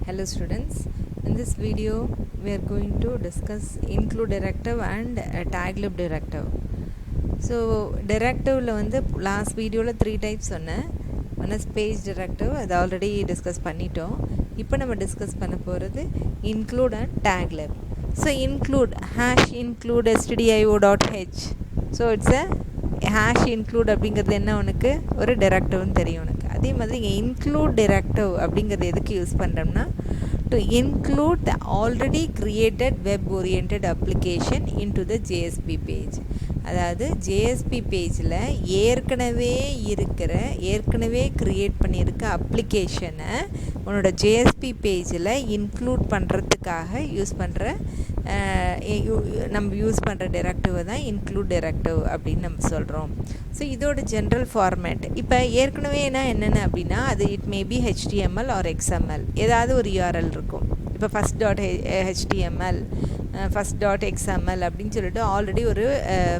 Hello students, in this video we are going to discuss include directive and taglib directive. So directive la வந்து last video la 3 types சொன்னேன். One is page directive, அது already discuss பண்ணிட்டோம். இப்போ நம்ம discuss பண்ண போகிறது include and taglib. So include #include stdio.h. So it's a #include அப்படிங்கிறது என்ன உனக்கு ஒரு directiveன்னு தெரியும் உனக்கு. அதே மாதிரி இங்கே include directive அப்படிங்கிறது எதுக்கு யூஸ் பண்ணுறோம்னா to include the already created web oriented application into the JSP page. அதாவது JSP பேஜில் ஏற்கனவே க்ரியேட் பண்ணியிருக்க அப்ளிகேஷனை உன்னோட JSP பேஜில் இன்க்ளூட் பண்ணுறதுக்காக நம்ம யூஸ் பண்ணுற டிரெக்டிவ் தான் இன்க்ளூட் டிரெக்டிவ் அப்படின்னு நம்ம சொல்கிறோம். ஸோ இதோட ஜென்ரல் ஃபார்மேட் இப்போ ஏற்கனவேனா என்னென்ன அப்படின்னா அது it maybe HTML or XML ஏதாவது ஒரு URL இருக்கும். இப்போ first.html first.xml அப்படின்னு சொல்லிட்டு ஆல்ரெடி ஒரு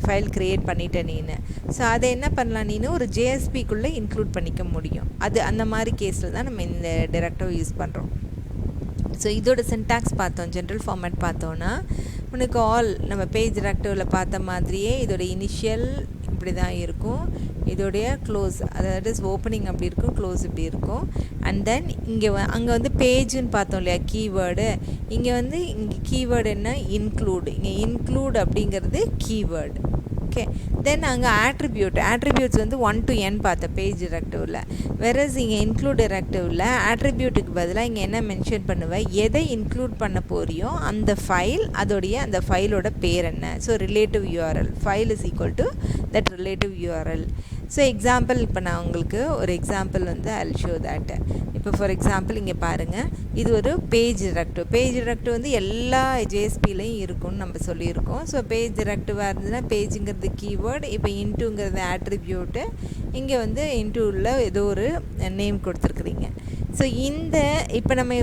ஃபைல் க்ரியேட் பண்ணிட்டேன் நீನು. ஸோ அதை என்ன பண்ணலாம் நீನು ஒரு JSPக்குள்ளே இன்க்ளூட் பண்ணிக்க முடியும். அது அந்த மாதிரி கேஸில் தான் நம்ம இந்த டிரெக்டிவ் யூஸ் பண்ணுறோம். ஸோ இதோட சின்டாக்ஸ் பார்த்தோம், ஜென்ரல் ஃபார்மேட் பார்த்தோன்னா உனக்கு நம்ம பேஜ் டிரெக்டிவில் பார்த்த மாதிரியே இதோட இனிஷியல் இப்படி தான் இருக்கும், இதோடைய க்ளோஸ் அதாவது ஓப்பனிங் அப்படி இருக்கும், க்ளோஸ் இப்படி இருக்கும். அண்ட் தென் அங்கே வந்து பேஜுன்னு பார்த்தோம் இல்லையா கீவேர்டு, இங்கே கீவேர்டு என்ன இன்க்ளூட், இங்கே இன்க்ளூட் அப்படிங்கிறது கீவேர்டு. ஓகே, தென் அங்கே ஆட்ரிபியூட்ஸ் வந்து 1 to n பார்த்த பேஜ் டிரெக்டிவில். வெரஸ் இங்கே இன்க்ளூட் டிரெக்டிவில் ஆட்ரிபியூட்டுக்கு பதிலாக இங்கே என்ன மென்ஷன் பண்ணுவேன், எதை இன்க்ளூட் பண்ண போறியோ அந்த ஃபைல், அந்த ஃபைலோட பேர் என்ன. So relative URL file is equal to that relative URL. So example இப்போ நான் உங்களுக்கு ஒரு எக்ஸாம்பிள் வந்து ஐ ஷோ தட். இப்போ ஃபார் எக்ஸாம்பிள் இங்கே பாருங்கள், இது ஒரு பேஜ் டிரெக்டிவ் வந்து எல்லா JSPலையும் இருக்கும்னு நம்ம சொல்லியிருக்கோம். ஸோ பேஜ் டிரெக்டிவாக இருந்ததுன்னா பேஜுங்கிறது கீவேர்டு, இப்போ இன்ட்டுங்கிறது ஆட்ரிபியூட்டு, இங்கே வந்து இன்ட்டுவில் ஏதோ ஒரு நேம் கொடுத்துருக்குறீங்க. ஸோ இப்போ நம்ம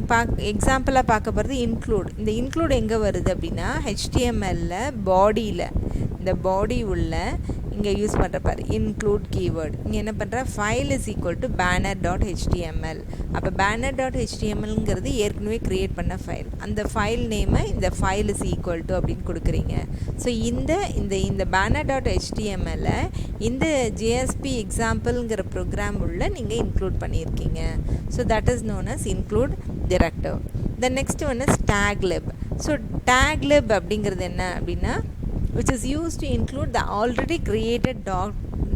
எக்ஸாம்பிளாக பார்க்க போகிறது இன்க்ளூட். இந்த இன்க்ளூட் எங்கே வருது அப்படின்னா HTMLல பாடியில், இந்த பாடி உள்ள இங்கே யூஸ் பண்ணுற பாரு இன்க்ளூட் கீவேர்டு. இங்கே என்ன பண்ணுற file is equal to banner.html. அப்போ banner.htmlங்கிறது ஏற்கனவே க்ரியேட் பண்ண ஃபைல், அந்த ஃபைல் நேமை இந்த ஃபைல் இஸ் ஈக்குவல் டு அப்படின்னு கொடுக்குறீங்க. ஸோ இந்த banner.html இந்த JSP எக்ஸாம்பிள்ங்கிற ப்ரோக்ராம் உள்ள நீங்கள் இன்க்ளூட் பண்ணியிருக்கீங்க. So that is known as include directive. The next one is taglib. So taglib அப்படிங்கிறது என்ன அப்படின்னா which is used to include the already created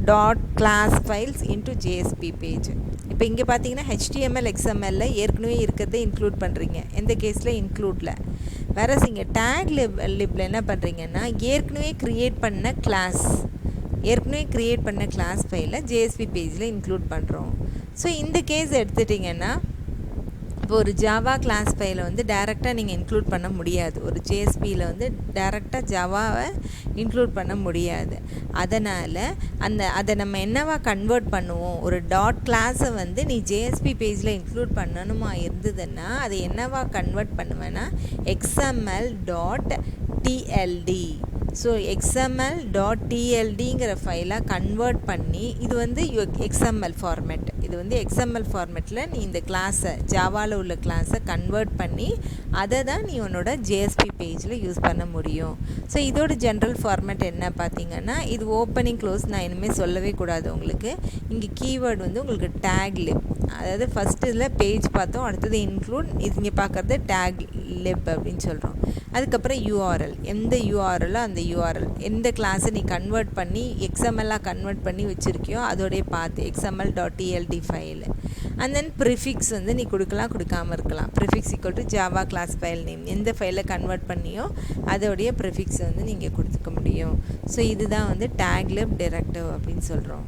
dot class files into JSP page. இப்போ இங்கே பார்த்தீங்கன்னா HTML XML ஏற்கனவே இருக்கிறத include பண்ணுறீங்க, எந்த கேஸில் இன்க்ளூடில். வேற இங்கே taglibல என்ன பண்ணுறீங்கன்னா ஏற்கனவே க்ரியேட் பண்ண கிளாஸ் ஃபைலை JSP பேஜில் இன்க்ளூட் பண்ணுறோம். ஸோ இந்த கேஸ் எடுத்துட்டிங்கன்னா இப்போ ஒரு ஜாவா கிளாஸ் ஃபைலை வந்து டைரெக்டாக நீங்கள் இன்க்ளூட் பண்ண முடியாது, ஒரு JSPயில் வந்து டைரெக்டாக ஜாவாவை இன்க்ளூட் பண்ண முடியாது. அதனால் அதை நம்ம என்னவா கன்வெர்ட் பண்ணுவோம், ஒரு டாட் கிளாஸை வந்து நீ JSP பேஜில் இன்க்ளூட் பண்ணணுமா இருந்ததுன்னா அதை என்னவா கன்வெர்ட் பண்ணுவேன்னா XML.tld. ஸோ XML.tldங்கிற ஃபைலாக கன்வெர்ட் பண்ணி, இது வந்து XML ஃபார்மேட், இது வந்து XML ஃபார்மேட்டில் நீ இந்த கிளாஸை ஜாவாவில் உள்ள கிளாஸை கன்வெர்ட் பண்ணி அதை தான் நீ உன்னோட JSP பேஜில் யூஸ் பண்ண முடியும். ஸோ இதோட ஜென்ரல் ஃபார்மேட் என்ன பார்த்தீங்கன்னா இது ஓப்பனிங் க்ளோஸ் நான் இனிமேல் சொல்லவே கூடாது உங்களுக்கு. இங்கே கீவேர்டு வந்து உங்களுக்கு taglib, அதாவது ஃபஸ்ட்டு இதில் பேஜ் பார்த்தோம், அடுத்தது இன்க்ளூட், இது இங்கே பார்க்குறது taglib அப்படின்னு சொல்கிறோம். அதுக்கப்புறம் URL, எந்த URLோ அந்த URL, எந்த கிளாஸை நீ கன்வெர்ட் பண்ணி XMLாக கன்வெர்ட் பண்ணி வச்சுருக்கியோ அதோடைய பார்த்து XML.tld file. And then prefix வந்து நீ கொடுக்காமல் இருக்கலாம். Prefix equal to Java class file name, எந்த ஃபைலை கன்வெர்ட் பண்ணியோ அதோடைய ப்ரிஃபிக்ஸ் வந்து நீங்கள் கொடுத்துக்க முடியும். ஸோ இதுதான் வந்து taglib டிரெக்டிவ் அப்படின்னு சொல்கிறோம்.